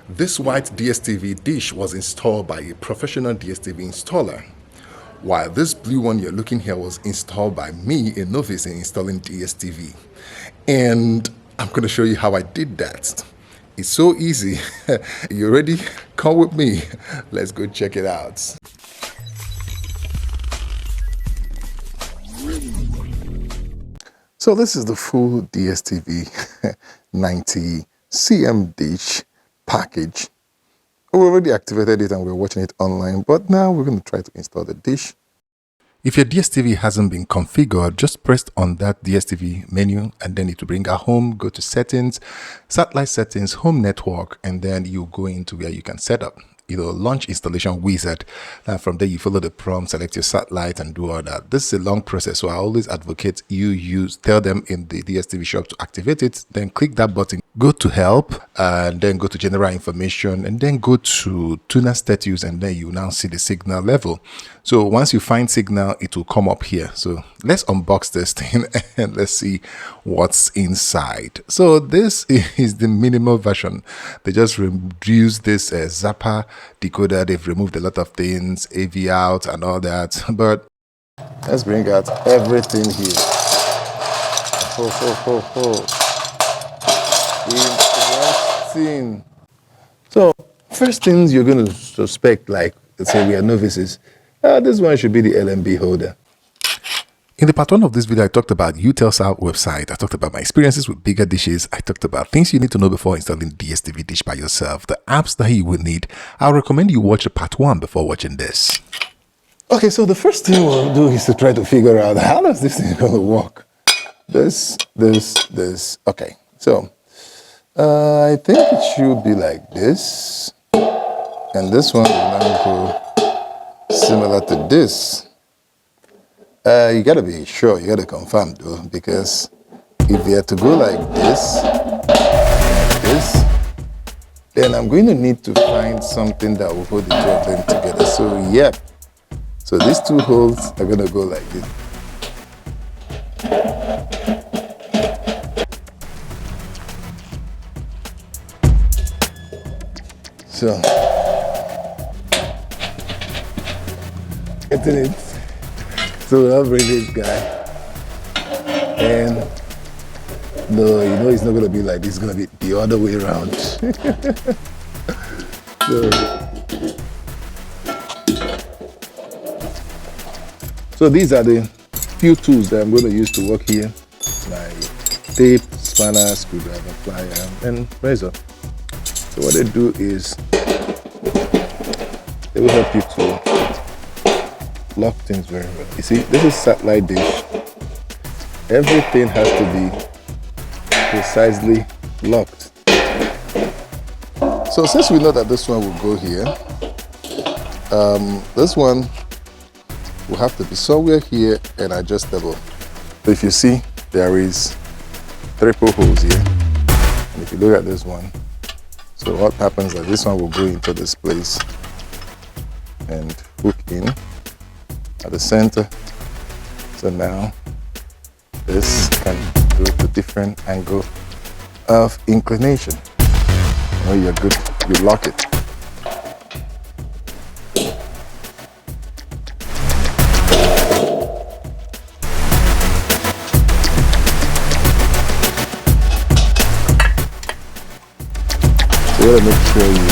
This white DStv dish was installed by a professional DStv installer, while this blue one you're looking here was installed by me, a novice in installing DStv. And I'm going to show you how I did that. It's so easy. You ready? Come with me. Let's go check it out. So this is the full DStv 90 CM dish package. We already activated it and we're watching it online, but now we're going to try to install the dish. If your DStv hasn't been configured, just press on that DStv menu and then it will bring our home, go to settings, satellite settings, home network, and then you go into where you can set up. It'll launch installation wizard. From there, you follow the prompt, select your satellite, and do all that. This is a long process, so I always advocate tell them in the DStv shop to activate it. Then click that button, go to help, and then go to general information, and then go to tuner status, and then you now see the signal level. So once you find signal, it will come up here. So let's unbox this thing and let's see what's inside. So this is the minimal version. They just reduced this Zapper decoder. They've removed a lot of things, AV out and all that, but let's bring out everything here. Interesting. So first things you're going to suspect, like let's say we are novices, this one should be the LNB holder. In the Patron of this video, I talked about Utelsat website. I talked about my experiences with bigger dishes. I talked about things you need to know before installing DStv dish by yourself, the apps that you will need. I recommend you watch the part 1 before watching this. Okay, so the first thing we'll do is to try to figure out how does this thing going to work. This. Okay, so I think it should be like this. And this one will now go similar to this. You gotta be sure, you gotta confirm though, because if you have to go like this, then I'm going to need to find something that will hold the two of them together. So yep, so these two holes are gonna go like this. So, getting it. So I'll bring this guy, and no, you know it's not gonna be like this. It's gonna be the other way around. So these are the few tools that I'm going to use to work here: my tape, spanner, screwdriver, plier, and razor. So what they do is they will help you to lock things very well. You see, this is satellite dish. Everything has to be precisely locked. So since we know that this one will go here, this one will have to be somewhere here and adjustable. So if you see, there is 3 holes here. And if you look at this one, so what happens is that this one will go into this place and hook in at the center. So now this can go to different angle of inclination. When you're good, you lock it. So you gotta make sure you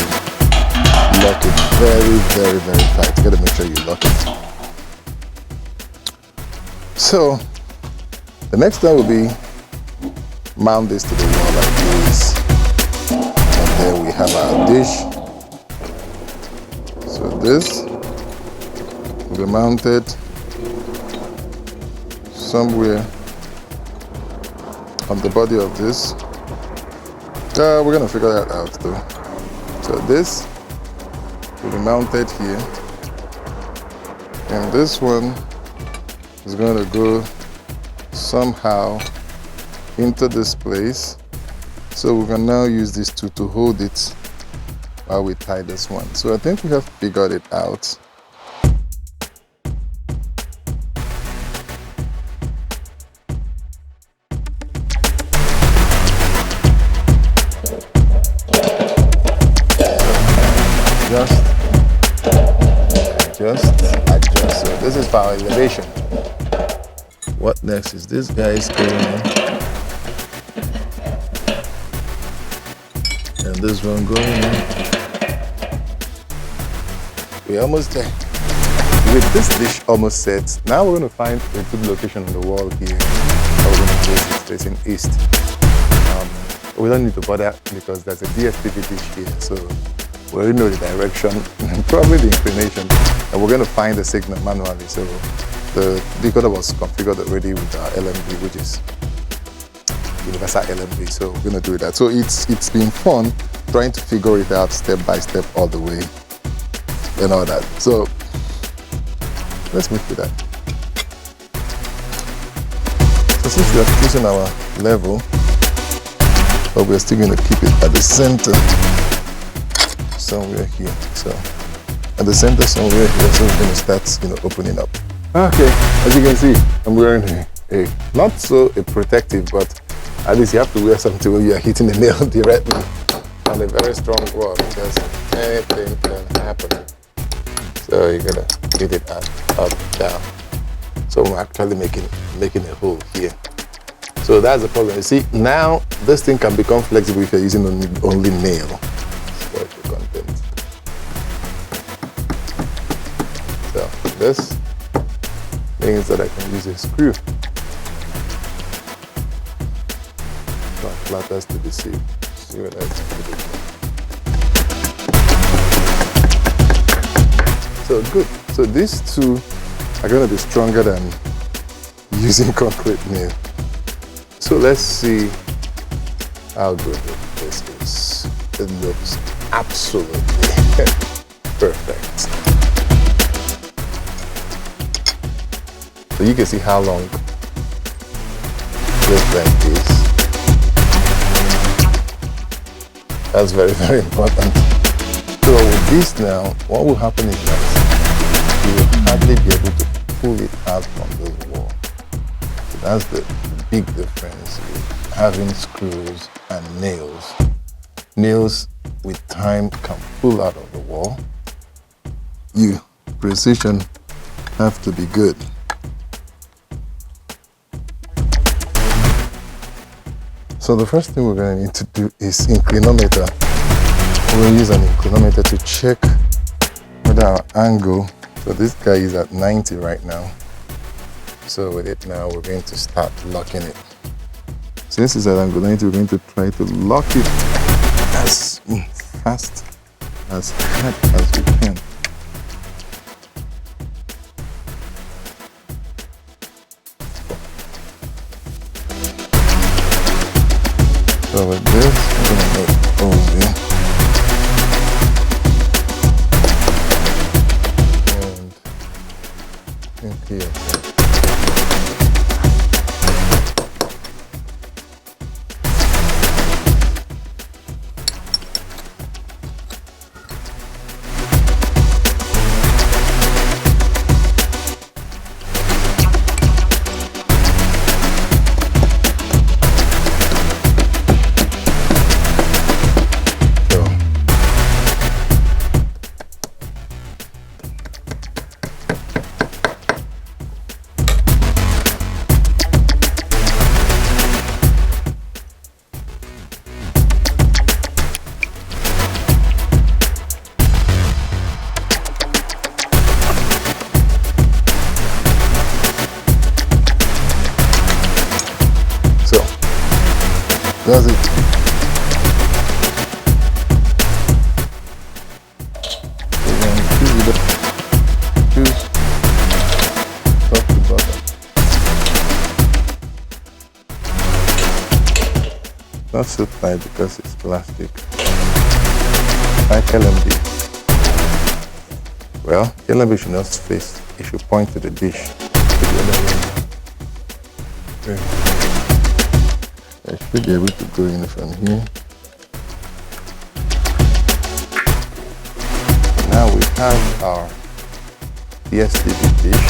lock it very, very, very tight. You gotta make sure you lock it. So the next step will be mount this to the wall like this, and then we have our dish. So this will be mounted somewhere on the body of this. We're gonna figure that out though. So this will be mounted here, and this one is going to go somehow into this place. So we can now use these two to hold it while we tie this one. So I think we have figured it out. adjust. So this is power elevation. What next is this guy is going on, and this one going on. We're almost there. With this dish almost set, now we're going to find a good location on the wall here. We're going to place it facing east. We don't need to bother because there's a DStv dish here, so we already know the direction and probably the inclination, and we're going to find the signal manually. So the decoder was configured already with our LNB, which is universal LNB. So we're going to do that. So it's been fun trying to figure it out step by step all the way and all that. So let's move to that. So since we are choosing our level, but we're still going to keep it at the center somewhere here. So at the center somewhere here, so we're going to start, opening up. Okay, as you can see, I'm wearing a not so a protective, but at least you have to wear something when you are hitting the nail directly on a very strong wall, because anything can happen. So you're gonna hit it up, down. So I'm actually making a hole here. So that's the problem. You see, now this thing can become flexible if you're using only nail. Spoil the content. So this means that I can use a screw. So flatters to the seat. See what else I can do. So good. So these two are going to be stronger than using concrete nail. So let's see how good this is. It looks absolutely perfect. So you can see how long this thing is. That's very, very important. So with this now, what will happen is that you will hardly be able to pull it out from this wall. So that's the big difference with having screws and nails. Nails with time can pull out of the wall. Precision have to be good. So the first thing we're going to need to do is inclinometer. We'll use an inclinometer to check whether our angle, so this guy is at 90 right now. So with it now, we're going to start locking it. Since it's at angle 90, we're going to try to lock it as fast, as hard as we can. So with this, we're going to make holes here. And here. That's it. Choose top to bottom. Not so tight because it's plastic. Like LNB. Well, LNB should not face, it should point to the dish. I should be able to go in from here. Now we have our DStv dish.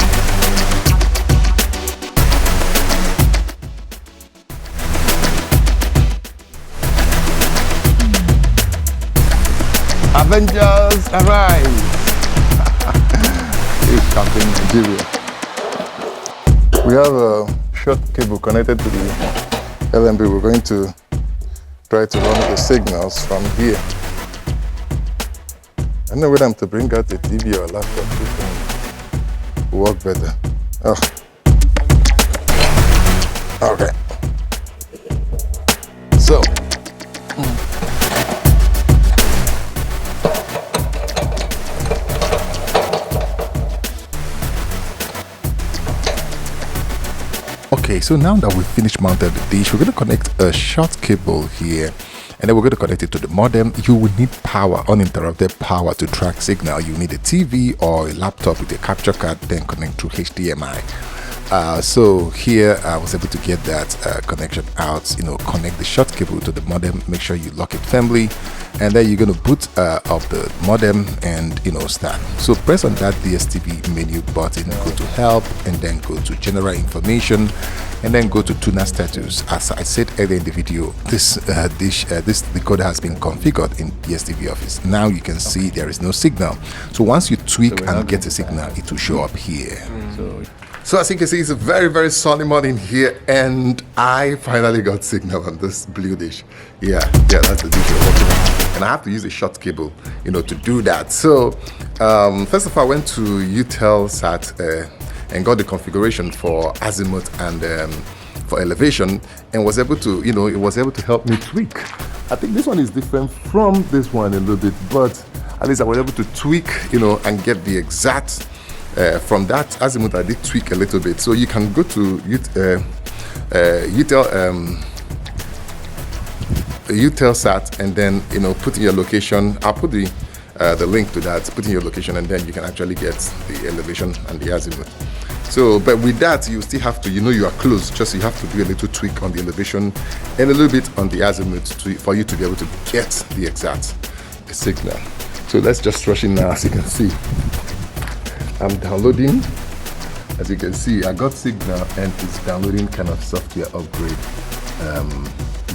Avengers arise! It's Captain Nigeria. We have a short cable connected to the LNB. We're going to try to run the signals from here. I don't know whether I'm to bring out a TV or a laptop. This will work better. Oh. Okay. So. Okay, so now that we've finished mounting the dish, we're going to connect a short cable here, and then we're going to connect it to the modem. You will need power, uninterrupted power to track signal. You need a TV or a laptop with a capture card, then connect through HDMI. So here I was able to get that connection out, connect the short cable to the modem, make sure you lock it firmly, and then you're going to boot up the modem and start. So press on that DStv menu button, go to help, and then go to general information, and then go to tuner status. As I said earlier in the video, this decoder has been configured in DStv office. Now you can see there is no signal. So once you tweak and get a signal, it will show up here. So as you can see, it's a very, very sunny morning here, and I finally got signal on this blue dish. Yeah, that's the dish we're working on. And I have to use a short cable, to do that. So first of all, I went to Utelsat and got the configuration for azimuth and for elevation, and was able to, it was able to help me tweak. I think this one is different from this one a little bit, but at least I was able to tweak, and get the exact. From that azimuth, I did tweak a little bit. So you can go to Utelsat and then put in your location. I'll put the link to that. Put in your location, and then you can actually get the elevation and the azimuth. So, but with that, you still have to, you are close. Just you have to do a little tweak on the elevation and a little bit on the azimuth for you to be able to get the exact signal. So let's just rush in now, as you can see. I'm downloading. As you can see, I got signal and it's downloading kind of software upgrade.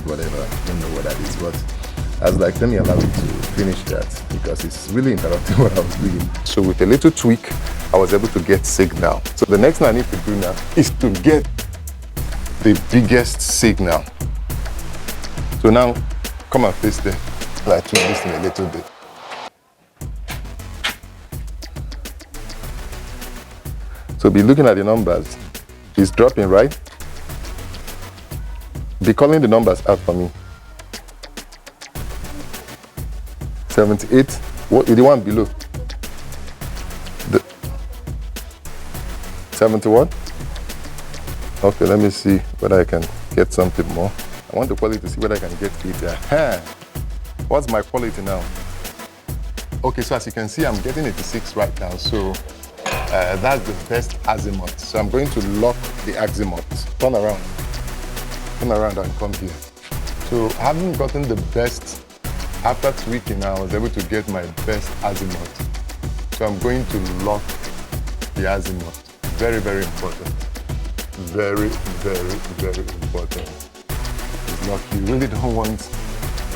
Whatever, I don't know what that is, but I was like, let me allow it to finish that because it's really interrupting what I was doing. So with a little tweak, I was able to get signal. So the next thing I need to do now is to get the biggest signal. So now, come and face there. Like tweak this thing a little bit. So be looking at the numbers. It's dropping, right? Be calling the numbers out for me. 78. What is the one below? The 71. Okay, let me see whether I can get something more. I want the quality to see whether I can get it. What's my quality now? Okay, so as you can see, I'm getting 86 right now. So that's the best azimuth. So I'm going to lock the azimuth. Turn around and come here. So having gotten the best, after tweaking, I was able to get my best azimuth. So I'm going to lock the azimuth. Very, very important. Very, very, very important. It's lock. You really don't want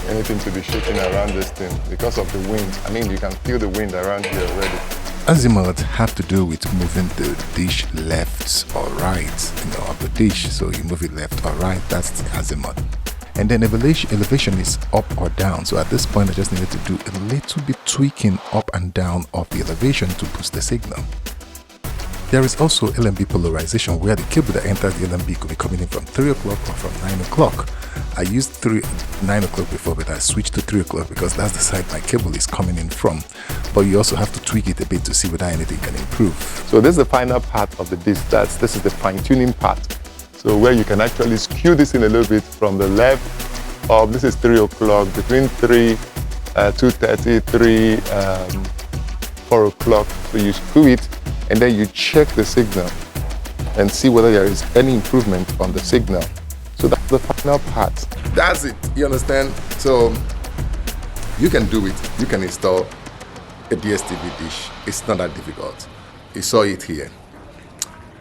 anything to be shaking around this thing because of the wind. I mean, you can feel the wind around here already. Azimuth have to do with moving the dish left or right, of the dish. So you move it left or right, that's the azimuth. And then elevation is up or down. So at this point, I just needed to do a little bit tweaking up and down of the elevation to boost the signal. There is also LNB polarization, where the cable that enters the LNB could be coming in from 3 o'clock or from 9 o'clock. I used 9 o'clock before, but I switched to 3 o'clock because that's the side my cable is coming in from. But you also have to tweak it a bit to see whether anything can improve. So this is the final part of the dish. This is the fine-tuning part. So where you can actually skew this in a little bit from the left up. This is 3 o'clock, between 2:30, 4 o'clock. So you skew it, and then you check the signal and see whether there is any improvement on the signal. So that's the final part. That's it, you understand? So you can do it. You can install a DStv dish. It's not that difficult. You saw it here.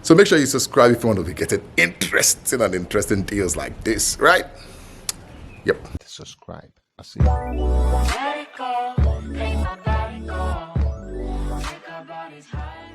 So make sure you subscribe if you want to be getting interesting deals like this, right? Yep. Subscribe. I'll see you. rise high.